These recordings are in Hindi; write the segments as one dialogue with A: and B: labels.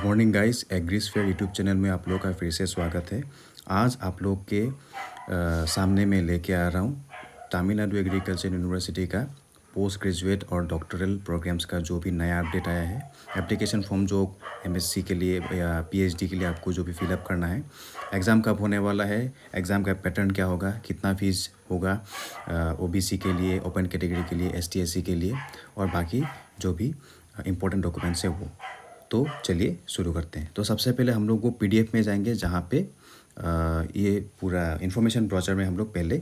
A: मॉर्निंग गाइस, एग्रीस्फीयर यूट्यूब चैनल में आप लोग का फिर से स्वागत है। आज आप लोग के सामने मैं लेके आ रहा हूँ तमिलनाडु एग्रीकल्चर यूनिवर्सिटी का पोस्ट ग्रेजुएट और डॉक्टरल प्रोग्राम्स का जो भी नया अपडेट आया है। एप्लीकेशन फॉर्म जो एमएससी के लिए या पीएचडी के लिए आपको जो भी फिलअप करना है, एग्ज़ाम कब होने वाला है, एग्ज़ाम का पैटर्न क्या होगा, कितना फीस होगा ओबीसी के लिए, ओपन कैटेगरी के लिए, एसटी एससी के लिए और बाकी जो भी इम्पोर्टेंट डॉक्यूमेंट्स है वो। तो चलिए शुरू करते हैं। तो सबसे पहले हम लोग वो पीडीएफ में जाएंगे जहाँ पे ये पूरा इन्फॉर्मेशन ब्राउज़र में हम लोग पहले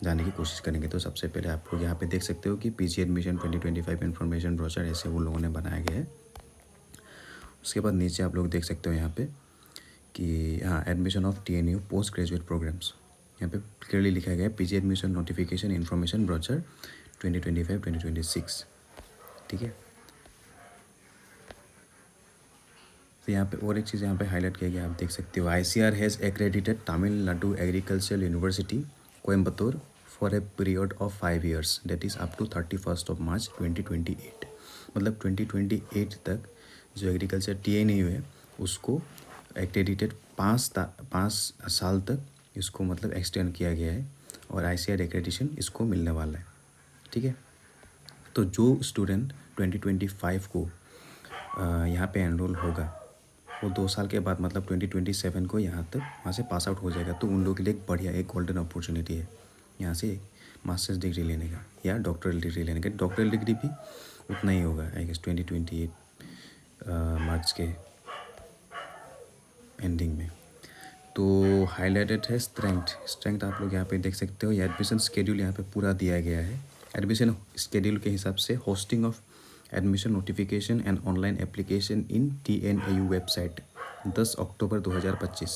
A: जाने की कोशिश करेंगे। तो सबसे पहले आप लोग यहाँ पे देख सकते हो कि पीजी एडमिशन 2025 इन्फॉर्मेशन ब्राउज़र ऐसे वो लोगों ने बनाया गया है। उसके बाद नीचे आप लोग देख सकते हो यहाँ पे कि हाँ, admission of TNU postgraduate programmes, यहाँ पे क्लियरली लिखा गया है PG admission notification information browser 2025-2026। ठीक है। तो यहाँ पे और एक चीज़ यहाँ पे हाईलाइट किया गया, आप देख सकते हो ICAR has accredited Tamil Nadu agricultural university Coimbatore for a period of 5 years, that is up to 31 March 2028। मतलब 2028 तक जो एग्रीकल्चर TNU है उसको एक्रेडिटेड 5 साल तक इसको मतलब एक्सटेंड किया गया है और ICAR एक्रेडिशन इसको मिलने वाला है। ठीक है। तो जो स्टूडेंट 2025 को यहाँ पे एनरोल होगा वो 2 साल के बाद मतलब 2027 को यहाँ तक वहाँ से पास आउट हो जाएगा। तो उन लोगों के लिए एक बढ़िया एक गोल्डन अपॉर्चुनिटी है यहाँ से मास्टर्स डिग्री लेने का या डॉक्टरल डिग्री लेने का। डॉक्टरल डिग्री भी उतना ही होगा आई गेस 2028 मार्च के एंडिंग में। तो हाईलाइटेड है स्ट्रेंथ आप लोग यहाँ पे देख सकते हो। ये एडमिशन स्केड्यूल यहाँ पे पूरा दिया गया है। एडमिशन स्केड्यूल के हिसाब से hosting of admission notification and online application in TNAU website 10 October 2025।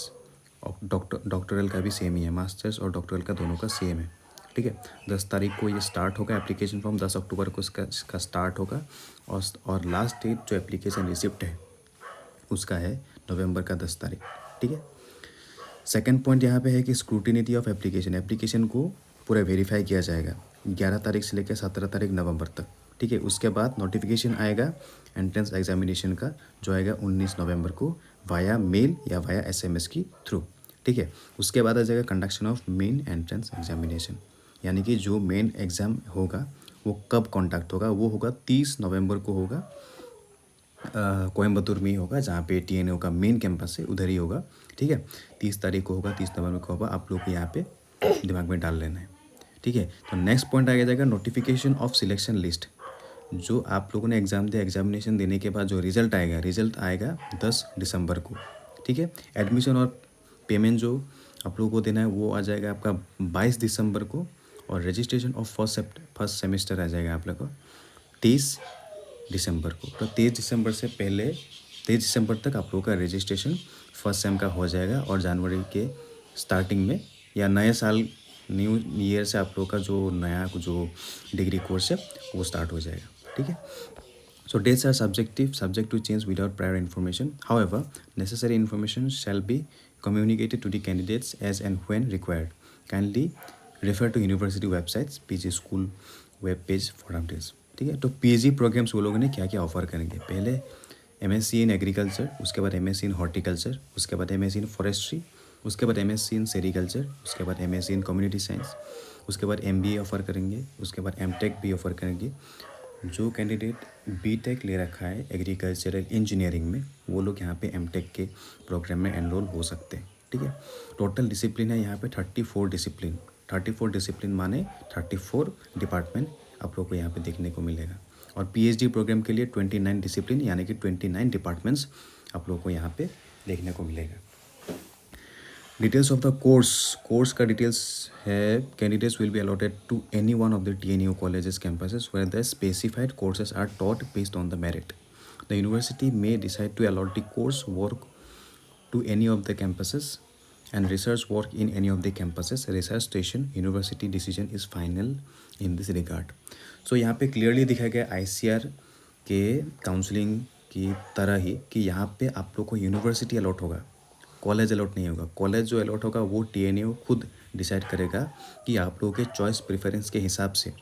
A: Doctoral का भी सेम ही है, मास्टर्स और डॉक्टरल का दोनों का सेम है। ठीक है। 10 तारीख को ये स्टार्ट होगा एप्लीकेशन फॉर्म, 10 अक्टूबर को इसका स्टार्ट होगा और लास्ट डेट जो एप्लीकेशन रिसिप्ट है उसका है नवंबर का 10 तारीख। ठीक है। सेकेंड पॉइंट यहाँ पे है कि स्क्रूटिनिटी ऑफ एप्लीकेशन को पूरा वेरीफाई किया जाएगा 11 तारीख से लेकर 17 तारीख नवंबर तक। ठीक है। उसके बाद नोटिफिकेशन आएगा एंट्रेंस एग्जामिनेशन का जो आएगा 19 नवंबर को वाया मेल या वाया SMS की थ्रू। ठीक है। उसके बाद आ जाएगा conduction of main entrance examination, यानी कि जो मेन एग्ज़ाम होगा वो कब कॉन्डक्ट होगा, वो होगा 30 नवंबर को होगा, कोयम्बतूर में ही होगा जहाँ पे TNU का मेन कैंपस है उधर ही होगा। ठीक है। 30 तारीख को होगा, 30 नवंबर को होगा। आप लोग को यहाँ पे दिमाग में डाल लेना है। ठीक है। तो नेक्स्ट पॉइंट आ जाएगा नोटिफिकेशन ऑफ सिलेक्शन लिस्ट। जो आप लोगों ने एग्ज़ाम दिया, एग्जामिनेशन देने के बाद जो रिजल्ट आएगा 10 दिसंबर को। ठीक है। एडमिशन और पेमेंट जो आप लोगों को देना है वो आ जाएगा आपका 22 दिसंबर को और रजिस्ट्रेशन ऑफ फर्स्ट सेमेस्टर आ जाएगा आप लोग को 23 दिसंबर को। तो 23 दिसंबर से पहले 23 दिसंबर तक आप लोगों का रजिस्ट्रेशन फर्स्ट सेम का हो जाएगा और जनवरी के स्टार्टिंग में या नए साल न्यू ईयर से आप लोगों का जो नया जो डिग्री कोर्स है वो स्टार्ट हो जाएगा। ठीक है। So dates are subject to change without prior information. However, necessary information shall be communicated to the candidates as and when required. Kindly refer to university websites, PG school web page for updates. ठीक है। तो PG प्रोग्राम्स वो लोगों ने क्या क्या ऑफर करेंगे, पहले MSc इन एग्रीकल्चर, उसके बाद MSc इन हॉर्टिकल्चर, उसके बाद MSc इन फॉरेस्ट्री, उसके बाद MSc इन सेरिकल्चर, उसके बाद MSc इन कम्युनिटी साइंस, उसके बाद MBA ऑफर करेंगे, उसके बाद MTech भी ऑफर करेंगे। जो कैंडिडेट BTech ले रखा है एग्रीकल्चरल इंजीनियरिंग में वो लोग यहाँ पे MTech के प्रोग्राम में एनरोल हो सकते हैं। ठीक है। टोटल डिसिप्लिन है यहाँ पे 34 डिसिप्लिन माने 34 डिपार्टमेंट आप लोग को यहाँ पे देखने को मिलेगा। और PhD प्रोग्राम के लिए 29 डिसिप्लिन यानी कि 29 डिपार्टमेंट्स आप लोग को यहाँ पे देखने को मिलेगा। डिटेल्स ऑफ द कोर्स का डिटेल्स है, candidates will be allotted to any one of the TNU colleges campuses where the specified courses are taught based on the merit. The university may decide to allot the course work to any of the campuses and research work in any of the campuses. Research station university decision is final in this regard. So यहाँ पे क्लियरली दिखा गया ICAR के काउंसलिंग की तरह ही कि यहाँ पे आप लोग को यूनिवर्सिटी अलॉट होगा, कॉलेज अलॉट नहीं होगा। कॉलेज जो अलॉट होगा वो TNU खुद डिसाइड करेगा कि आप लोगों के चॉइस प्रेफरेंस के हिसाब से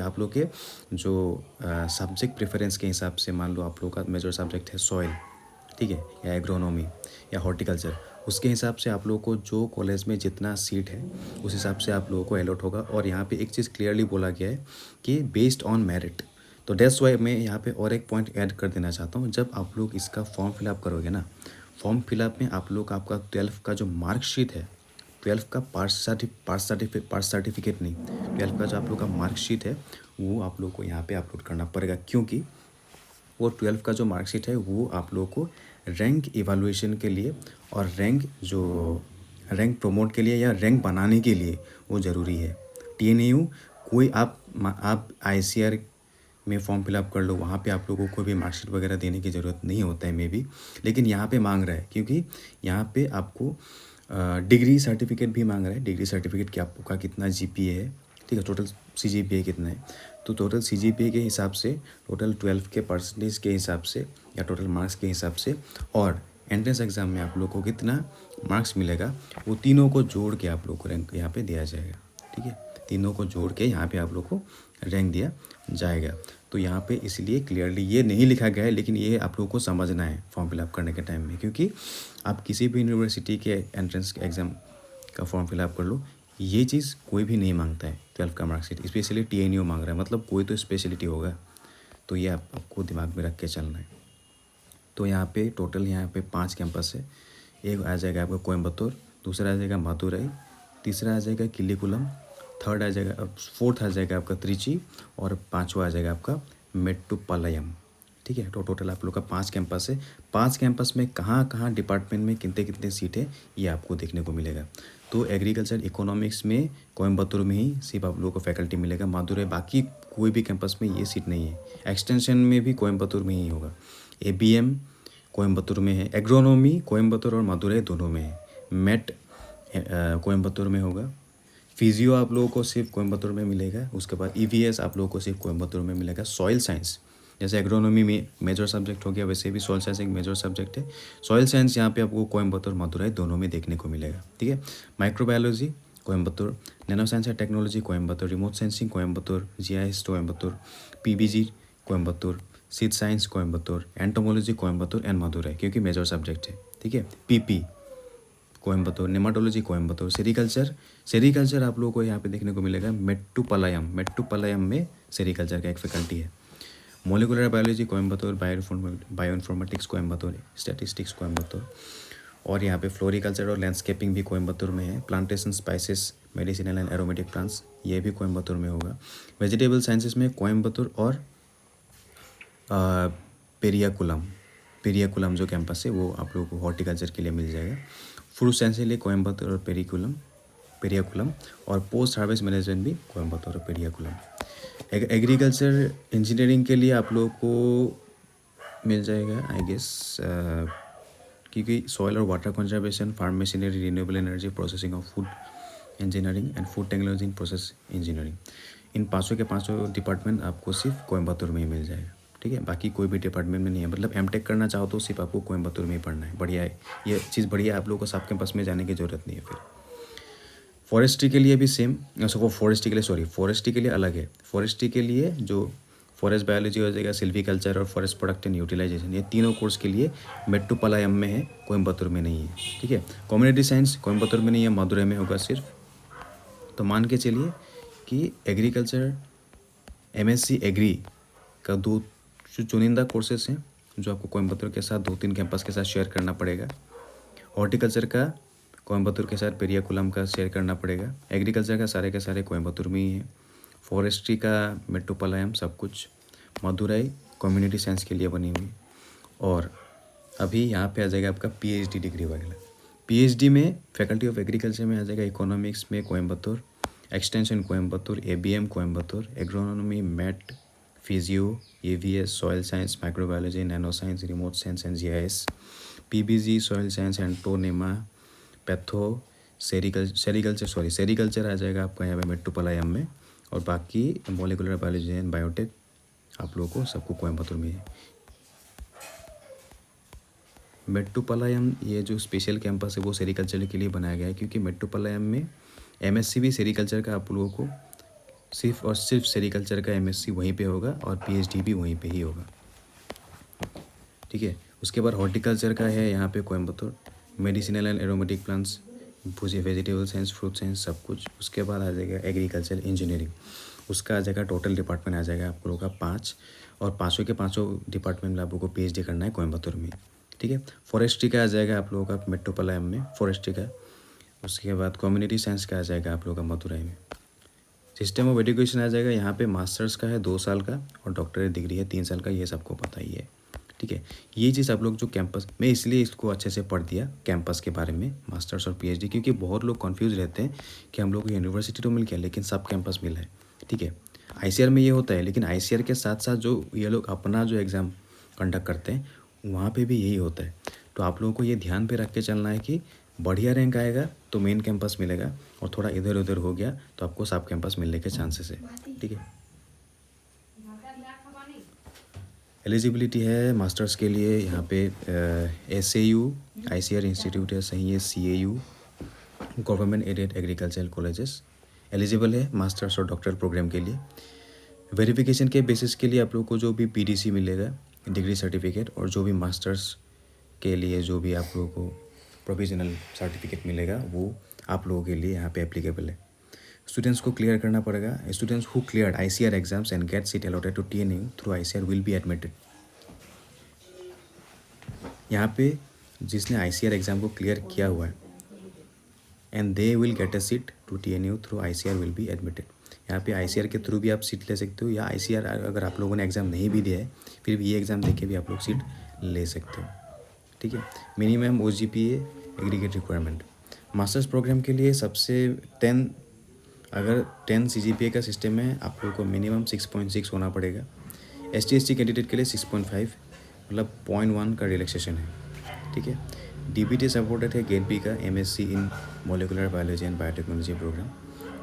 A: आप लोग के जो सब्जेक्ट प्रेफरेंस के हिसाब से, मान लो आप लोग का मेजर सब्जेक्ट है सॉइल, ठीक है, या एग्रोनॉमी या हॉर्टिकल्चर, उसके हिसाब से आप लोगों को जो कॉलेज में जितना सीट है उस हिसाब से आप लोगों को अलॉट होगा। और यहाँ पे एक चीज़ क्लियरली बोला गया है कि बेस्ड ऑन मेरिट। तो दैट्स वाई मैं यहाँ पे और एक पॉइंट ऐड कर देना चाहता हूँ, जब आप लोग इसका फॉर्म फिलअप करोगे ना, फॉर्म फिलअप में आप लोग आपका 12th का जो मार्कशीट है, 12th का पास सर्टिफिकेट नहीं, 12th का जो आप लोग का मार्कशीट है वो आप लोग को यहाँ पे अपलोड करना पड़ेगा, क्योंकि वो 12th का जो मार्कशीट है वो आप लोगों को रैंक इवैल्यूएशन के लिए और रैंक प्रमोट के लिए या रैंक बनाने के लिए वो ज़रूरी है। TNAU कोई आप ICR में फॉर्म फिलअप कर लो, वहाँ पे आप लोगों को कोई भी मार्कशीट वगैरह देने की ज़रूरत नहीं होता है मे बी, लेकिन यहाँ पे मांग रहा है, क्योंकि यहाँ पे आपको डिग्री सर्टिफिकेट भी मांग रहा है। डिग्री सर्टिफिकेट कि आपका कितना GPA है, ठीक है, टोटल CGPA कितना है। तो टोटल CGPA के हिसाब से, टोटल 12 के परसेंटेज के हिसाब से या टोटल मार्क्स के हिसाब से और एंट्रेंस एग्ज़ाम में आप लोग को कितना मार्क्स मिलेगा, वो तीनों को जोड़ के आप लोग को रैंक यहाँ पे दिया जाएगा। ठीक है, तीनों को जोड़ के यहाँ पे आप लोग को रैंक दिया जाएगा। तो यहाँ पे इसलिए क्लियरली ये नहीं लिखा गया है, लेकिन ये आप लोगों को समझना है फॉर्म फिलअप करने के टाइम में, क्योंकि आप किसी भी यूनिवर्सिटी के एंट्रेंस एग्ज़ाम का फॉर्म फिलअप कर लो, ये चीज़ कोई भी नहीं मांगता है 12th का मार्कशीट, स्पेशली TNU मांग रहा है, मतलब कोई तो स्पेशलिटी होगा। तो ये आपको दिमाग में रख के चलना है। तो यहाँ पे टोटल यहाँ पे 5 कैंपस है। एक आ जाएगा आपका कोयम्बतूर, दूसरा आ जाएगा मदुरई, तीसरा आ जाएगा किल्लीकुलम, फोर्थ आ जाएगा आपका त्रिची और पाँचवा आ जाएगा आपका मेट्टुपालयम। ठीक है, तो टोटल आप लोग का 5 कैंपस है। 5 कैंपस में कहाँ कहाँ डिपार्टमेंट में कितने कितने सीट है ये आपको देखने को मिलेगा। तो एग्रीकल्चर इकोनॉमिक्स में कोयम्बतूर में ही सिर्फ आप लोगों को फैकल्टी मिलेगा, मदुरई, बाकी कोई भी कैंपस में ये सीट नहीं है। एक्सटेंशन में भी कोयम्बतूर में ही होगा। ABM कोयम्बतूर में है, एग्रोनॉमी कोयम्बतूर और मदुरई दोनों में है, MET कोयम्बतूर में होगा, फिजियो आप लोगों को सिर्फ कोयम्बतूर में मिलेगा, उसके बाद EVS आप लोगों को सिर्फ कोयम्बतूर में मिलेगा। सॉइल साइंस, जैसे एग्रोनॉमी में मेजर सब्जेक्ट हो गया, वैसे भी सॉइल साइंस एक मेजर सब्जेक्ट है। सॉइल साइंस यहाँ पे आपको कोयम्बतूर मदुरई दोनों में देखने को मिलेगा। ठीक है, microbiology Coimbatore, nano science and technology Coimbatore, remote sensing Coimbatore, GIS Coimbatore, PBG Coimbatore, seed science Coimbatore, entomology Coimbatore and Madurai, क्योंकि मेजर सब्जेक्ट है। ठीक है, PP कोयम्बतूर, नेमाटोलॉजी कोयम्बतूर, सेरिकल्चर आप लोगों को यहाँ पे देखने को मिलेगा मेट्टुपालयम में सेरिकल्चर का एक फैकल्टी है। Molecular biology Coimbatore, bioinformatics Coimbatore, statistics Coimbatore, और यहाँ पे फ्लोरिकल्चर और लैंडस्केपिंग भी कोयम्बतूर में है। Plantation, spices, medicinal and aromatic plants, ये भी कोयम्बतूर में होगा। वेजिटेबल साइंसेस में कोयम्बतूर और पेरियाकुलम जो कैंपस है वो आप लोगों को हॉर्टिकल्चर के लिए मिल जाएगा। फ्रूट साइंस के लिए कोयम्बतूर और पेरियाकुलम, और पोस्ट हार्वेस्ट मैनेजमेंट भी कोयम्बतूर और पेरियाकुलम। एग्रीकल्चर इंजीनियरिंग के लिए आप लोगों को मिल जाएगा आई गेस, क्योंकि सॉइल और water conservation, farm machinery, renewable energy, processing of food engineering and food technology in process engineering, इन पाँचों के पाँचों डिपार्टमेंट आपको सिर्फ कोयम्बतूर में ही मिल जाएगा। ठीक है, बाकी कोई भी डिपार्टमेंट में नहीं है। मतलब M.Tech करना चाहो तो सिर्फ आपको कोयम्बतूर में ही पढ़ना है। बढ़िया है, ये चीज़ बढ़िया है, आप लोगों को सब कैंपस में जाने की ज़रूरत नहीं है। फिर फॉरेस्ट्री के लिए भी सेम, फॉरेस्ट्री के लिए अलग है। फॉरेस्ट्री के लिए जो फॉरेस्ट बायोलॉजी हो जाएगा, सिल्वीकल्चर और फॉरेस्ट प्रोडक्ट एंड यूटिलाइजेशन, ये तीनों कोर्स के लिए मेट्टुपालयम में है, कोयम्बतूर में नहीं है। ठीक है, कम्युनिटी साइंस कोयम्बतूर में नहीं है, मदुरई में होगा सिर्फ। तो मान के चलिए कि एग्रीकल्चर MSc एग्री का 2 चुनिंदा कोर्सेस हैं जो आपको कोयम्बतूर के साथ 2-3 कैंपस के साथ शेयर करना पड़ेगा। हॉर्टिकल्चर का कोयम्बतूर के साथ पेरियाकुलम का शेयर करना पड़ेगा। एग्रीकल्चर का सारे के सारे कोयम्बतूर में ही है। फॉरेस्ट्री का मेट्टुपालयम सब कुछ, मदुरई कम्युनिटी साइंस के लिए बनी हुई। और अभी यहाँ पे आ जाएगा आपका PhD डिग्री वगैरह। PhD में फैकल्टी ऑफ एग्रीकल्चर में आ जाएगा इकोनॉमिक्स में Coimbatore, extension Coimbatore, ABM Coimbatore, agronomy, MET, physio, EVS, soil science, microbiology, nano science, remote science and GIS, PBG, soil science, entomology, patho, sericulture आ जाएगा आपका यहाँ पे मेट्टुपालयम में, और बाकी मोलिकुलर बायोलॉजी एंड बायोटेक आप लोगों को सबको कोयम्बतूर में है। मेट्टुपालयम ये जो स्पेशल कैंपस है वो सेरिकल्चर के लिए बनाया गया है, क्योंकि मेट्टुपालयम में MSc भी सेरिकल्चर का आप लोगों को सिर्फ और सिर्फ सेरिकल्चर का MSc वहीं पे होगा और PhD भी वहीं पे ही होगा। ठीक है, उसके बाद हॉर्टिकल्चर का है यहाँ पे Coimbatore, medicinal and aromatic plants, vegetable science, fruit science, सब कुछ। उसके बाद आ जाएगा एग्रीकल्चर इंजीनियरिंग, उसका आ जाएगा टोटल डिपार्टमेंट आ जाएगा आप लोगों का 5, और पाँचों के पाँचों डिपार्टमेंट में आप लोगों को PhD करना है कोयम्बतूर में, ठीक है। फॉरेस्ट्री का आ जाएगा आप लोगों का मेट्रोपोलिटन में फॉरेस्ट्री का। उसके बाद कम्युनिटी साइंस का आ जाएगा आप लोगों का मदुरई में। सिस्टम ऑफ एजुकेशन आ जाएगा यहाँ पे मास्टर्स का है 2 साल का और डॉक्टरेट डिग्री है 3 साल का, ये सबको पता ही है, ठीक है। ये चीज़ आप लोग जो कैंपस में, इसलिए इसको अच्छे से पढ़ दिया कैंपस के बारे में, मास्टर्स और PhD, क्योंकि बहुत लोग कंफ्यूज रहते हैं कि हम लोग को यूनिवर्सिटी तो मिल गया लेकिन सब कैंपस मिला है, ठीक है। ICAR में ये होता है, लेकिन ICAR के साथ साथ जो ये लोग अपना जो एग्ज़ाम कंडक्ट करते हैं वहाँ पे भी यही होता है। तो आप लोगों को ये ध्यान पे रख के चलना है कि बढ़िया रैंक आएगा तो मेन कैंपस मिलेगा, और थोड़ा इधर उधर हो गया तो आपको सब कैंपस मिलने के चांसेस है, ठीक है। एलिजिबिलिटी है मास्टर्स के लिए यहाँ पे SAU, ICAR इंस्टीट्यूट है, सही है, CAU, government aided agricultural colleges eligible है मास्टर्स और डॉक्टर प्रोग्राम के लिए। वेरिफिकेशन के बेसिस के लिए आप लोग को जो भी PDC मिलेगा, डिग्री सर्टिफिकेट, और जो भी मास्टर्स के लिए जो भी आप लोगों को प्रोविजनल सर्टिफिकेट मिलेगा वो आप लोगों के लिए यहाँ पे एप्लीकेबल है। स्टूडेंट्स को क्लियर करना पड़ेगा। Students who cleared ICAR exams and get seat allotted to TNU through ICAR will be admitted. यहाँ पे जिसने ICAR एग्ज़ाम को क्लियर किया हुआ है and they will get a seat to TNU through ICAR will be admitted. यहाँ पे ICAR के थ्रू भी आप सीट ले सकते हो, या ICAR अगर आप लोगों ने एग्ज़ाम नहीं भी दिया है फिर भी ये एग्ज़ाम दे के भी आप लोग सीट ले सकते हो, ठीक है। Minimum OGPA aggregate requirement masters programme के लिए सबसे 10, अगर 10 CGPA का सिस्टम है आप लोगों को मिनिमम 6.6 होना पड़ेगा। ST/ST कैंडिडेट के लिए 6.5, मतलब 0.1 का रिलैक्सेशन है, ठीक है। DBT सपोर्टेड है गेट बी का MSc in molecular biology and biotechnology programme.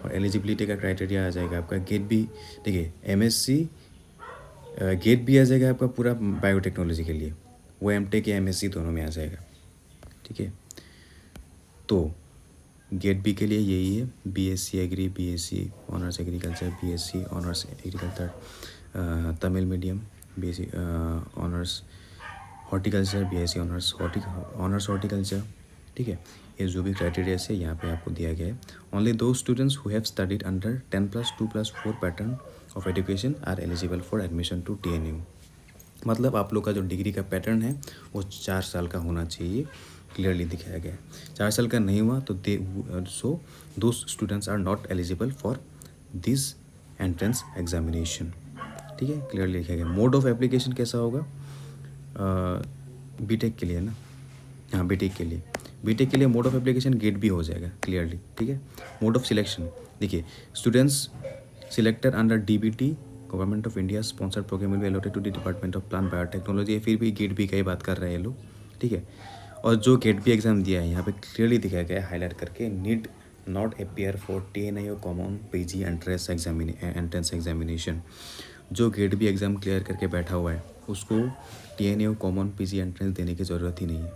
A: और एलिजिबिलिटी का क्राइटेरिया आ जाएगा आपका गेट बी, देखिए MSc गेट बी आ जाएगा आपका पूरा बायोटेक्नोलॉजी के लिए, वो MTech या MSc दोनों में आ जाएगा, ठीक है। तो गेट बी के लिए यही है, BSc agri, BSc honours agriculture, BSc honours agriculture Tamil medium, BSc honours horticulture, BSc honours horticulture, ठीक है। ये जो भी क्राइटेरिया है यहाँ पे आपको दिया गया है। ओनली दो students who have studied under 10+2+4 pattern of education are eligible for admission to TNU। मतलब आप लोग का जो डिग्री का पैटर्न है वो 4 साल का होना चाहिए, क्लियरली दिखाया गया है। 4 साल का नहीं हुआ तो दो students are not eligible for this entrance examination, ठीक है, क्लियरली लिखा गया। मोड ऑफ एप्लीकेशन कैसा होगा, BTech के लिए ना, हाँ BTech के लिए मोड ऑफ एप्लीकेशन गेट भी हो जाएगा क्लियरली, ठीक है। मोड ऑफ सिलेक्शन देखिए, students selected under DBT government of India sponsored programme will be allotted to the department of plant biotechnology. फिर भी गेट बी का ही बात कर रहे हैं ये लोग, ठीक है। और जो गेट बी एग्जाम दिया है यहाँ पे क्लियरली दिखाया गया है हाईलाइट करके, need not appear for TNU common PG entrance examination. जो गेट बी एग्ज़ाम क्लियर करके बैठा हुआ है उसको TNU कॉमन PG एंट्रेंस देने की ज़रूरत ही नहीं है,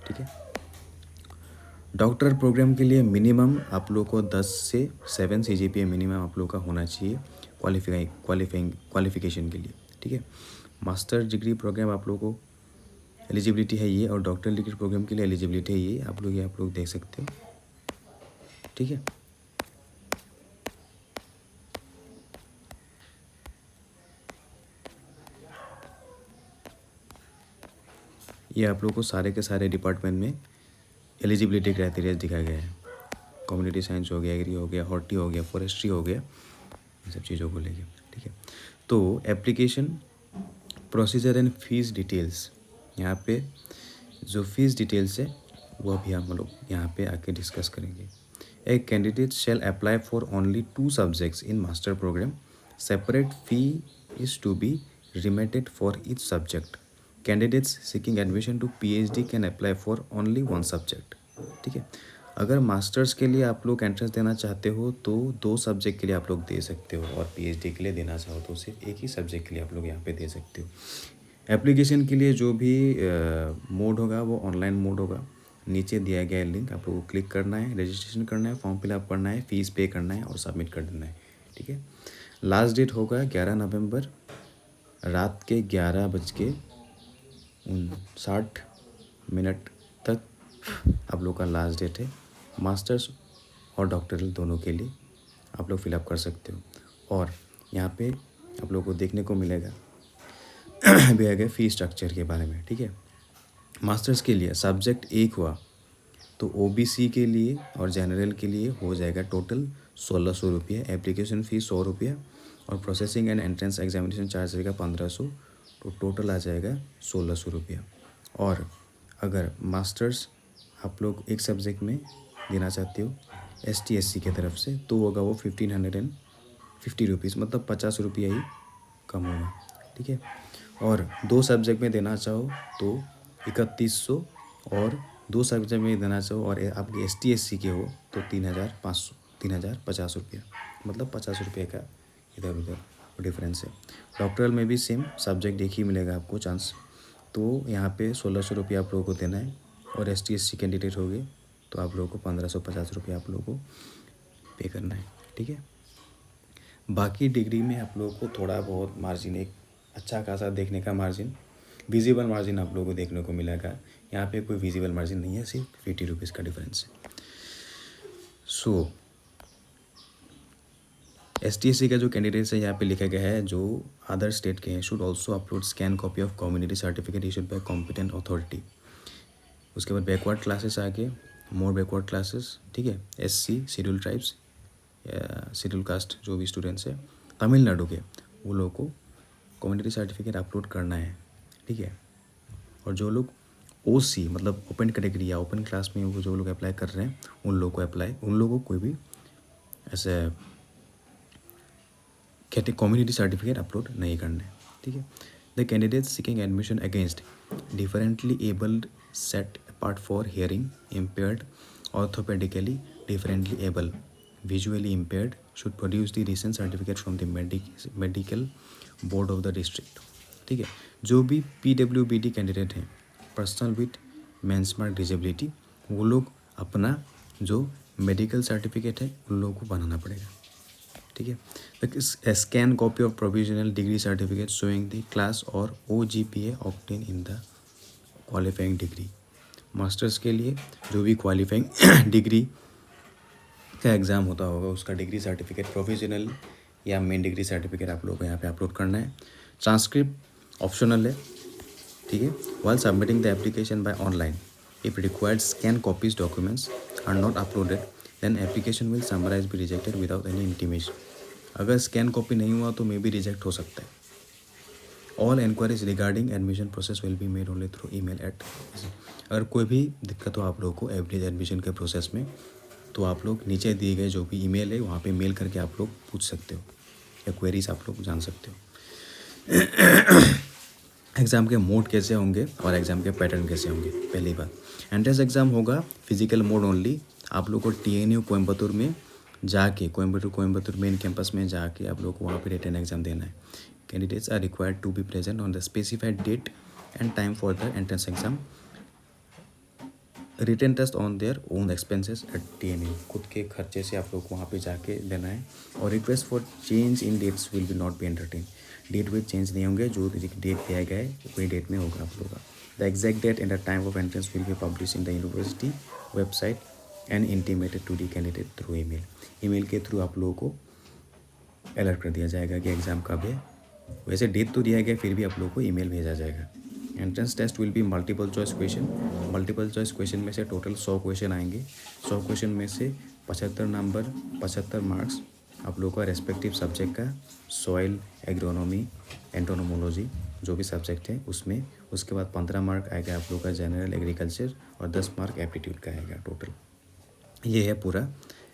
A: ठीक है। डॉक्टर प्रोग्राम के लिए मिनिमम आप लोग को 10 से 7 CGPA मिनिमम आप लोग का होना चाहिए क्वालिफिकेशन के लिए, ठीक है। मास्टर डिग्री प्रोग्राम आप लोग को एलिजिबिलिटी है ये, और डॉक्टर डिग्री प्रोग्राम के लिए एलिजिबिलिटी है ये, आप लोग देख सकते हो, ठीक है। ये आप लोग को सारे के सारे डिपार्टमेंट में एलिजिबिलिटी क्राइटेरिया दिखाया गया है। कम्युनिटी साइंस हो गया, एग्री हो गया, हॉर्टी हो गया, फॉरेस्ट्री हो गया, इन सब चीज़ों को लेके, ठीक है। तो application procedure and fees details, यहाँ पे जो फीस डिटेल्स है वो अभी हम लोग यहाँ पे आके डिस्कस करेंगे। A candidate shall apply for only 2 subjects in master programme, separate fee is to be remitted for each subject. Candidates seeking admission to PhD can apply for only 1 subject, ठीक है। अगर मास्टर्स के लिए आप लोग एंट्रेंस देना चाहते हो तो 2 सब्जेक्ट के लिए आप लोग दे सकते हो, और PhD के लिए देना चाहो तो सिर्फ एक ही सब्जेक्ट के लिए आप लोग यहाँ पे दे सकते हो। एप्लीकेशन के लिए जो भी मोड होगा वो ऑनलाइन मोड होगा। नीचे दिया गया लिंक आप लोग को क्लिक करना है, रजिस्ट्रेशन करना है, फॉर्म फिलअप करना है, फीस पे करना है और सबमिट कर देना है, ठीक है। लास्ट डेट होगा 11 नवंबर रात के 11 बज के 59 तक आप लोग का लास्ट डेट है। मास्टर्स और डॉक्टरल दोनों के लिए आप लोग फिलअप कर सकते हो। और यहाँ पे आप लोग को देखने को मिलेगा भी आगे फ़ी स्ट्रक्चर के बारे में, ठीक है। मास्टर्स के लिए सब्जेक्ट एक हुआ तो ओबीसी के लिए और जनरल के लिए हो जाएगा टोटल 1600 रुपये, एप्लीकेशन फ़ीस 100 रुपया और processing and entrance examination charge रहेगा 1500, तो टोटल आ जाएगा 1600 रुपया। और अगर मास्टर्स आप लोग एक सब्जेक्ट में देना चाहते हो ST SC की तरफ से तो होगा वो 1550 रुपीज़, मतलब 50 रुपया ही कम होगा, ठीक है। और 2 सब्जेक्ट में देना चाहो तो 3100, और 2 सब्जेक्ट में देना चाहो और आपके ST SC के हो तो 3050 रुपया, मतलब 50 रुपये का इधर उधर डिफरेंस है। डॉक्टरल में भी सेम सब्जेक्ट एक ही मिलेगा आपको चांस, तो यहाँ पे 1600 रुपया आप लोगों को देना है। और ST SC कैंडिडेट हो गए तो आप लोगों को 1550 रुपया आप लोगों को पे करना है, ठीक है। बाकी डिग्री में आप लोगों को थोड़ा बहुत मार्जिन, एक अच्छा खासा देखने का मार्जिन, विजिबल मार्जिन आप लोगों को देखने को मिलेगा। यहाँ पे कोई विजिबल मार्जिन नहीं है, सिर्फ 50 रुपीज़ का डिफरेंस है। सो ST SC का जो कैंडिडेट्स है यहाँ पे लिखा गया है, जो अदर स्टेट के हैं should also upload scan copy of community certificate issued by competent authority. उसके बाद बैकवर्ड क्लासेस आगे, मोर बैकवर्ड क्लासेस, ठीक है। SC शेड्यूल ट्राइब्स या शेड्यूल कास्ट जो भी स्टूडेंट्स है तमिलनाडु के, वो लोगों को कम्युनिटी सर्टिफिकेट अपलोड करना है, ठीक है। और जो लोग OC मतलब ओपन कैटेगरी या ओपन क्लास में वो जो लोग अप्लाई कर रहे हैं उन लोगों को कोई भी ऐसे कम्युनिटी सर्टिफिकेट अपलोड नहीं करना है, ठीक है। The candidate seeking admission against differently abled set apart for hearing impaired, orthopaedically differently able, visually impaired should produce the recent certificate from the medical board of the district, ठीक है। जो भी PWBD कैंडिडेट हैं, पर्सनल विथ मेंसमार्क डिजेबिलिटी, वो लोग अपना जो मेडिकल सर्टिफिकेट है उन लोगों को बनाना पड़ेगा, ठीक है। Scan copy of provisional degree certificate showing the class और OGPA obtain in the qualifying degree. Masters के लिए जो भी क्वालिफाइंग डिग्री का एग्ज़ाम होता होगा उसका डिग्री सर्टिफिकेट, प्रोविजनल या मेन डिग्री सर्टिफिकेट आप लोगों को यहाँ पे अपलोड करना है। ट्रांसक्रिप्ट ऑप्शनल है, ठीक है। While submitting the application by online if required scan copies documents are not uploaded then application will summarily be rejected without any intimation. अगर स्कैन कॉपी नहीं हुआ तो मे भी रिजेक्ट हो सकता है। All enquiries regarding admission process will be made only through email at. अगर कोई भी दिक्कत हो आप लोगों को एडमिशन के प्रोसेस में तो आप लोग नीचे दिए गए जो भी ईमेल है वहाँ पे मेल करके आप लोग पूछ सकते हो या क्वेरीज आप लोग जान सकते हो। एग्ज़ाम के मोड कैसे होंगे और एग्ज़ाम के पैटर्न कैसे होंगे। पहली बात, एंट्रेंस एग्ज़ाम होगा फिजिकल मोड ओनली। आप लोग को TNU कोयम्बतूर में जाके, कोयम्बतूर मेन कैंपस में जाके आप लोग को वहाँ पे रिटन एग्ज़ाम देना है। Candidates are required to be present on the specified date and time for the entrance exam. Written test on their own expenses at TNU। खुद के खर्चे से आप लोग को वहाँ पे जाके देना है। और request for change in dates will be not be entertain. Date वेट चेंज नहीं होंगे, जो डेट दिया गया है वही डेट में होगा आप लोगों का। The exact date and the time of entrance will be publish in the university website and intimated to the candidate through email. Email के थ्रू आप लोगों को अलर्ट कर दिया जाएगा कि एग्ज़ाम कब है। वैसे डेट तो दिया गया फिर भी आप लोगों को ईमेल भेजा जाएगा। Entrance test will be multiple choice question. Multiple choice question में से टोटल 100 क्वेश्चन आएंगे। 100 क्वेश्चन में से 75 नंबर 75 मार्क्स आप लोगों का रेस्पेक्टिव सब्जेक्ट का, सॉइल, एग्रोनॉमी, एंटोनोमोलॉजी जो भी सब्जेक्ट है उसमें। उसके बाद 15 मार्क आएगा आप लोगों का जनरल एग्रीकल्चर और 10 मार्क एप्टीट्यूड का आएगा टोटल। ये है पूरा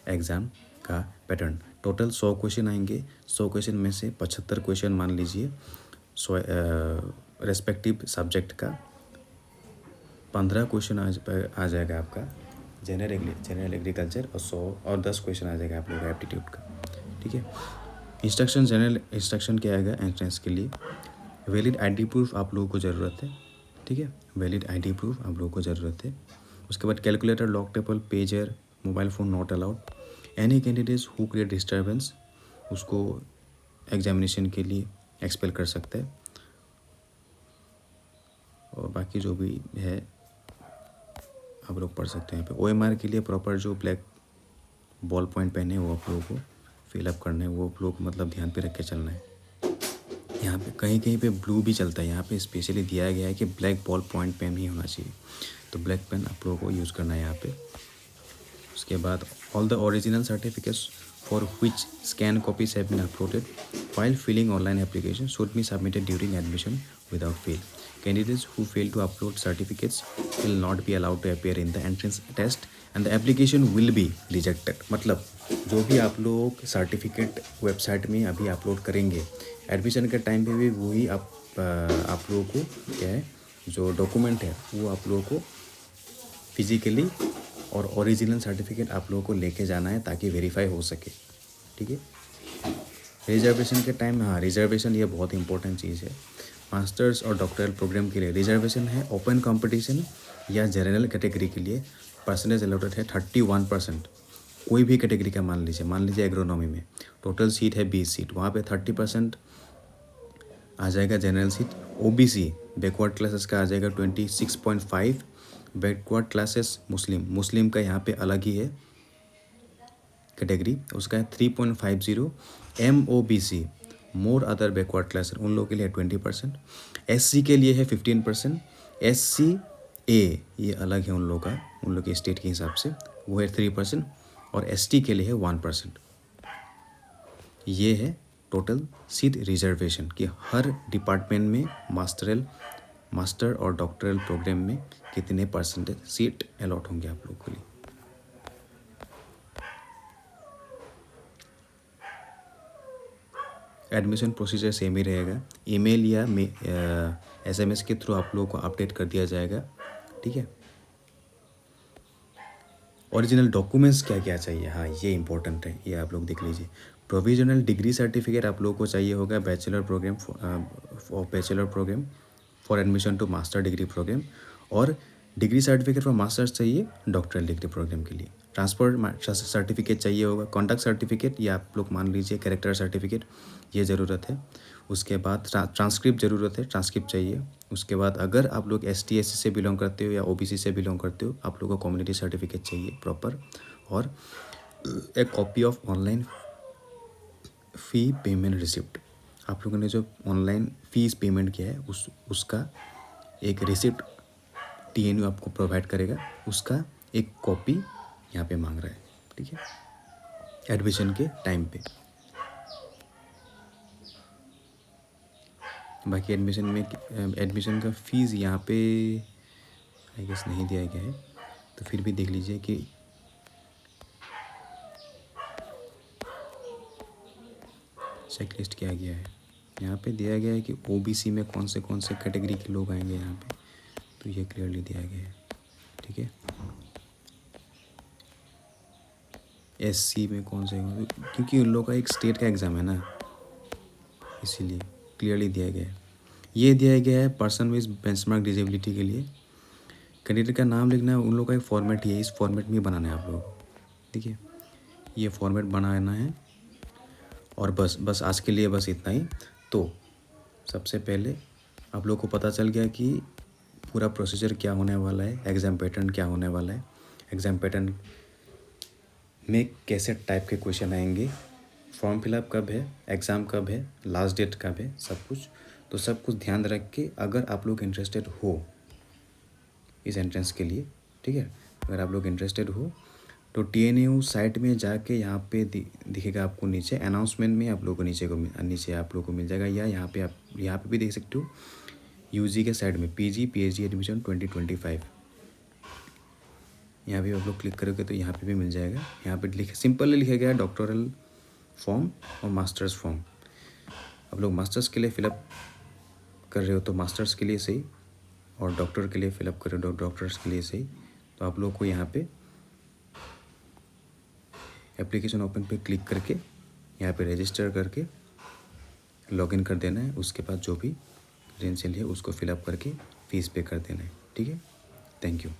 A: एग्ज़ाम का पैटर्न। टोटल 100 क्वेश्चन आएंगे। 100 क्वेश्चन में से 75 क्वेश्चन मान लीजिए रेस्पेक्टिव सब्जेक्ट का, 15 क्वेश्चन आ जाएगा आपका जनरल एग्रीकल्चर और 100 और 10 क्वेश्चन आ जाएगा आप लोगों का एप्टीट्यूड का, ठीक है। इंस्ट्रक्शन, जनरल इंस्ट्रक्शन क्या आएगा एंट्रेंस के लिए। वैलिड ID प्रूफ आप लोगों को ज़रूरत है, ठीक है। वैलिड ID प्रूफ आप लोगों को ज़रूरत है। उसके बाद calculator, log table, pager, mobile phone not allowed. Any candidates who create disturbance उसको एग्जामिनेशन के लिए एक्सपेल कर सकता है। और बाकी जो भी है आप लोग पढ़ सकते हैं। यहाँ पे OMR के लिए प्रॉपर जो ब्लैक बॉल पॉइंट पेन है वो आप लोगों को फिलअप करना है, वो आप लोग मतलब ध्यान पे रख के चलना है। यहाँ पे कहीं कहीं पे ब्लू भी चलता है, यहाँ पे स्पेशली दिया गया है कि ब्लैक बॉल पॉइंट पेन ही होना चाहिए, तो ब्लैक पेन आप लोगों को यूज़ करना है यहाँ पे। उसके बाद all the original certificates for which scan copies have been uploaded while filling online application should be submitted during admission without fail. Candidates who fail to upload certificates will not be allowed to appear in the entrance test and the application will be rejected. मतलब जो भी आप लोग सर्टिफिकेट वेबसाइट में अभी अपलोड करेंगे एडमिशन के टाइम पे भी वही आप लोगों को क्या है जो डॉक्यूमेंट है वो आप लोगों को फिजिकली और ओरिजिनल सर्टिफिकेट आप लोगों को लेके जाना है ताकि वेरीफाई हो सके, ठीक है। रिजर्वेशन के टाइम, हाँ रिजर्वेशन ये बहुत इंपॉर्टेंट चीज़ है। मास्टर्स और डॉक्टरल प्रोग्राम के लिए रिजर्वेशन है। ओपन कंपटीशन या जनरल कैटेगरी के लिए परसेंटेज अलॉटेड है 31%। कोई भी कैटेगरी का मान लीजिए एग्रोनॉमी में टोटल सीट है 20 सीट, वहाँ पे 30% आ जाएगा general seat. OBC backward classes का आ जाएगा 26.5, बैकवर्ड क्लासेस मुस्लिम का यहाँ पे अलग ही है कैटेगरी, उसका है 3.50। MOBC more other backward class उन लोगों के लिए 20%। SC के लिए है 15%। SCA ये अलग है उन लोगों का, उन लोग के स्टेट के हिसाब से वो है 3%, और ST के लिए है 1%। ये है टोटल सीट रिजर्वेशन कि हर डिपार्टमेंट में मास्टर और डॉक्टरल प्रोग्राम में कितने परसेंटेज सीट अलॉट होंगे आप लोगों के लिए। एडमिशन प्रोसीजर सेम ही रहेगा, ईमेल या SMS के थ्रू आप लोगों को अपडेट कर दिया जाएगा, ठीक है। ओरिजिनल डॉक्यूमेंट्स क्या क्या चाहिए, हाँ ये इंपॉर्टेंट है, ये आप लोग देख लीजिए। प्रोविजनल डिग्री सर्टिफिकेट आप लोगों को चाहिए होगा bachelor programme for admission to master degree programme, और डिग्री सर्टिफिकेट फॉर मास्टर्स चाहिए डॉक्टरल डिग्री प्रोग्राम के लिए। ट्रांसफर सर्टिफिकेट चाहिए होगा, कॉन्टैक्ट सर्टिफिकेट या आप लोग मान लीजिए कैरेक्टर सर्टिफिकेट, ये ज़रूरत है। उसके बाद ट्रांसक्रिप्ट ज़रूरत है, ट्रांसक्रिप्ट चाहिए। उसके बाद अगर आप लोग ST SC से बिलोंग करते हो या OBC से बिलोंग करते हो आप लोगों को कम्युनिटी सर्टिफिकेट चाहिए प्रॉपर, और एक copy of online fee payment receipt. आप लोगों ने जो ऑनलाइन फ़ीस पेमेंट किया है उसका एक रिसिप्ट TNU आपको प्रोवाइड करेगा, उसका एक कॉपी यहाँ पे मांग रहा है, ठीक है, एडमिशन के टाइम पे। बाकी एडमिशन का फ़ीस यहाँ पे आई गेस नहीं दिया गया है, तो फिर भी देख लीजिए कि चेकलिस्ट किया गया है। यहाँ पे दिया गया है कि OBC में कौन से कैटेगरी के लोग आएंगे यहाँ पे, तो ये क्लियरली दिया गया है, ठीक है। SC में कौन से, क्योंकि उन लोगों का एक स्टेट का एग्ज़ाम है ना, इसीलिए क्लियरली दिया गया है। ये दिया गया है पर्सन विद बेंचमार्क डिजेबिलिटी के लिए। कैंडिडेट का नाम लिखना है, उन लोगों का एक फॉर्मेट ही है, इस फॉर्मेट में बनाना है आप लोगों को, ठीक है। ये फॉर्मेट बनाना है, और बस आज के लिए बस इतना ही। तो सबसे पहले आप लोग को पता चल गया कि पूरा प्रोसीजर क्या होने वाला है, एग्ज़ाम पैटर्न क्या होने वाला है, एग्ज़ाम पैटर्न में कैसे टाइप के क्वेश्चन आएंगे, फॉर्म फिलअप कब है, एग्ज़ाम कब है, लास्ट डेट कब है, सब कुछ। तो सब कुछ ध्यान रख के अगर आप लोग इंटरेस्टेड हो इस एंट्रेंस के लिए, ठीक है, अगर आप लोग इंटरेस्टेड हो तो TNU साइट में जाके यहाँ पे दिखेगा आपको नीचे अनाउंसमेंट में, आप लोगों को नीचे आप लोगों को मिल जाएगा, या यहाँ पे भी देख सकते हो UG के साइड में PG PhD एडमिशन 2025, यहाँ पे आप लोग क्लिक करोगे तो यहाँ पे भी मिल जाएगा। यहाँ पे सिंपली लिखा गया है डॉक्टरल फॉर्म और मास्टर्स फॉर्म। आप लोग मास्टर्स के लिए फिलअप कर रहे हो तो मास्टर्स के लिए सही, और डॉक्टर के लिए फिलअप कर रहे हो डॉक्टर्स के लिए सही। तो आप लोग को यहाँ पे एप्लीकेशन ओपन पे क्लिक करके यहाँ पे रजिस्टर करके लॉगिन कर देना है। उसके बाद जो भी क्रेडेंशियल है उसको फिलअप करके फ़ीस पे कर देना है, ठीक है। Thank you.